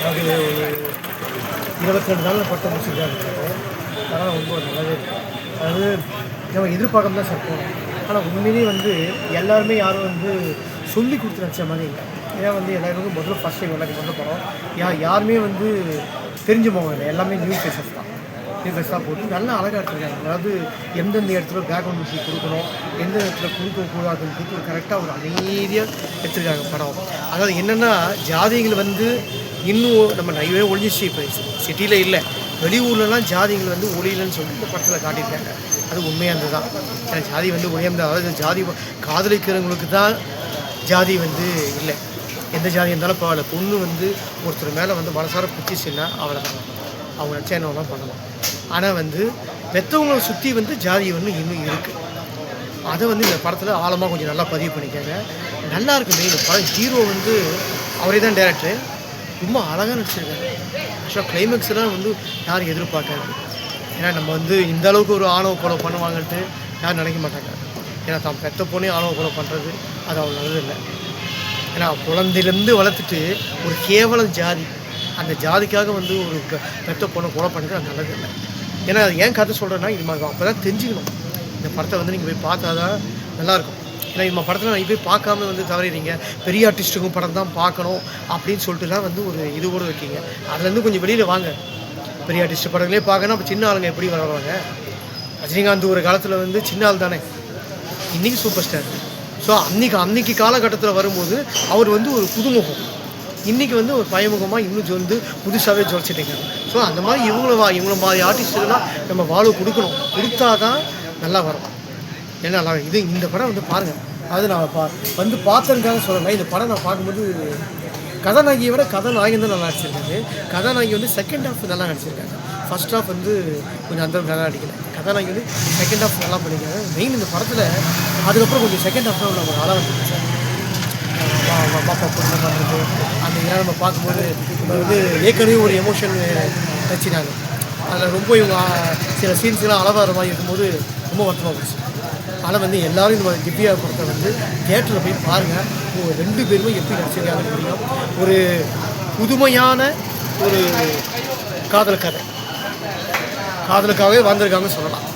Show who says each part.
Speaker 1: அது ஒரு 22 நாளில் பட்டம் முடிச்சிருக்காங்க. அதனால் ரொம்ப நல்லாவே இருக்குது. அதாவது நம்ம எதிர்பார்க்காம தான் சார் போனோம். ஆனால் உண்மையிலேயே வந்து எல்லாருமே யாரும் வந்து சொல்லி கொடுத்து நினச்ச மாதிரி இல்லை. ஏன்னா வந்து எல்லாருமே முதல்ல ஃபஸ்ட் டைம் எல்லாருக்கும் முதல்ல போகிறோம். யாருமே வந்து தெரிஞ்சவங்க இல்லை, எல்லாமே நியூ ஃபேஸஸ் தான். நியூ ஃபேஸ் தான் போட்டு நல்லா அழகாக எடுத்துருக்காங்க. அதாவது எந்தெந்த இடத்துல பேக்ரவுண்ட் மியூசிக் கொடுக்கணும், எந்த இடத்துல கொடுக்கக்கூடாதுன்னு கொடுத்து கரெக்டாக ஒரு அமைதியாக எடுத்துருக்காங்க படம். அதாவது என்னென்னா ஜாதிகள் வந்து இன்னும் நம்ம நிறையவே ஒழிஞ்சிச்சு. இப்போ சிட்டியில் இல்லை, வெளியூர்லலாம் ஜாதிகள் வந்து ஒழியலன்னு சொல்லி இந்த படத்தில் காட்டியிருக்காங்க. அது உண்மையானது தான். ஏன்னா ஜாதி வந்து ஒழியாமல், அதாவது ஜாதி காதலிக்கிறவங்களுக்கு தான் ஜாதி வந்து இல்லை. எந்த ஜாதி இருந்தாலும் பரவாயில்ல. பொண்ணு வந்து ஒருத்தர் மேலே வந்து மனசார பிடிச்சிச்சுன்னா அவளை தான் அவங்க நினச்சா என்னவெல்லாம் பண்ணலாம். ஆனால் வந்து பெற்றவங்களை சுற்றி வந்து ஜாதி ஒன்று இன்னும் இருக்குது. அதை வந்து இந்த படத்தில் ஆழமாக கொஞ்சம் நல்லா பதிவு பண்ணிக்காங்க. நல்லா இருக்குது. மெயின் படம் ஹீரோ வந்து அவரே தான் டேரக்டர், ரொம்ப அழகாக நடிச்சிருக்காரு. ஆக்சுவலாக கிளைமேக்ஸ்லாம் வந்து யாரும் எதிர்பார்க்காது. ஏன்னா நம்ம வந்து இந்த அளவுக்கு ஒரு ஆணவ கொலை பண்ணுவாங்கன்ட்டு யாரும் நினைக்க மாட்டாங்க. ஏன்னா தான் பெற்ற பொண்ணே ஆணவ கொலை பண்ணுறது அது அவ்வளோ நல்லது இல்லை. ஏன்னா குழந்தையிலேருந்து வளர்த்துட்டு ஒரு கேவலம் ஜாதி, அந்த ஜாதிக்காக வந்து ஒரு பெற்ற பொண்ணை கொலை பண்ணுறது அது நல்லது இல்லை. ஏன்னா அது ஏன் கதை சொல்கிறேன்னா இது மாதிரி அப்போ தான் தெரிஞ்சுக்கணும். இந்த படத்தை வந்து நீங்கள் போய் பார்த்தா தான் நல்லாயிருக்கும். ஏன்னா இந்த படத்தில் நீங்கள் போய் பார்க்காம வந்து தவறிடுறீங்க. பெரிய ஆர்டிஸ்ட்டுக்கும் படம் தான் பார்க்கணும் அப்படின்னு சொல்லிட்டுலாம் வந்து ஒரு இது கூட வைக்கிங்க. அதுலேருந்து கொஞ்சம் வெளியில் வாங்க. பெரிய ஆர்டிஸ்ட் படங்களே பார்க்கணும். அப்போ சின்ன ஆளுங்க எப்படி வருவாங்க? ரஜினிகாந்த் ஒரு காலத்தில் வந்து சின்ன ஆள் தானே, இன்றைக்கி சூப்பர் ஸ்டார். ஸோ அன்றைக்கி காலகட்டத்தில் வரும்போது அவர் வந்து ஒரு புதுமுகம், இன்றைக்கி வந்து ஒரு பயமுகமாக இன்னும் வந்து புதுசாகவே ஜொலிச்சிட்டீங்க. ஸோ அந்த மாதிரி இவங்கள மாதிரி ஆர்டிஸ்ட்டுக்கெல்லாம் நம்ம வாழ்வு கொடுத்தா தான் நல்லா வரும். ஏன்னா நல்லா இது இந்த படம் வந்து பாருங்கள். அது நான் வந்து பார்த்ததுக்காக சொல்லலை. இந்த படம் நான் பார்க்கும்போது கதாநாயகியை விட கதாநாயகன் தான் நல்லா நடிச்சிருக்காங்க. கதாநாயகி வந்து செகண்ட் ஹாஃப் நல்லா நடிச்சிருக்காங்க. ஃபர்ஸ்ட் ஹாஃப் வந்து கொஞ்சம் அந்த நல்லா நடிக்கல. கதாநாயகி வந்து செகண்ட் ஹாஃப் நல்லா பண்ணியிருக்காங்க. மெயின் இந்த படத்தில் அதுக்கப்புறம் கொஞ்சம் செகண்ட் ஹாஃப் தான் நம்ம நல்லா வந்துருக்கு சார். பாப்பா பொண்ணு பண்ணுறது அந்த இதெல்லாம் நம்ம பார்க்கும்போது நம்ம வந்து ஏற்கனவே ஒரு எமோஷன் வச்சுனாங்க. அதில் ரொம்ப இவங்க சில சீன்ஸ்லாம் அளவாகிற மாதிரி இருக்கும்போது ரொம்ப வருத்தமாக போச்சு. அதனால் வந்து எல்லோரும் இந்த மாதிரி திவ்யா படத்தை வந்து தியேட்டரில் போய் பாருங்கள். ரெண்டு பேருமே எப்படி நடிச்சிருக்காங்கன்னு தெரியும். ஒரு புதுமையான ஒரு காதல் கதை, காதலுக்காகவே வந்திருக்காங்கன்னு சொல்லலாம்.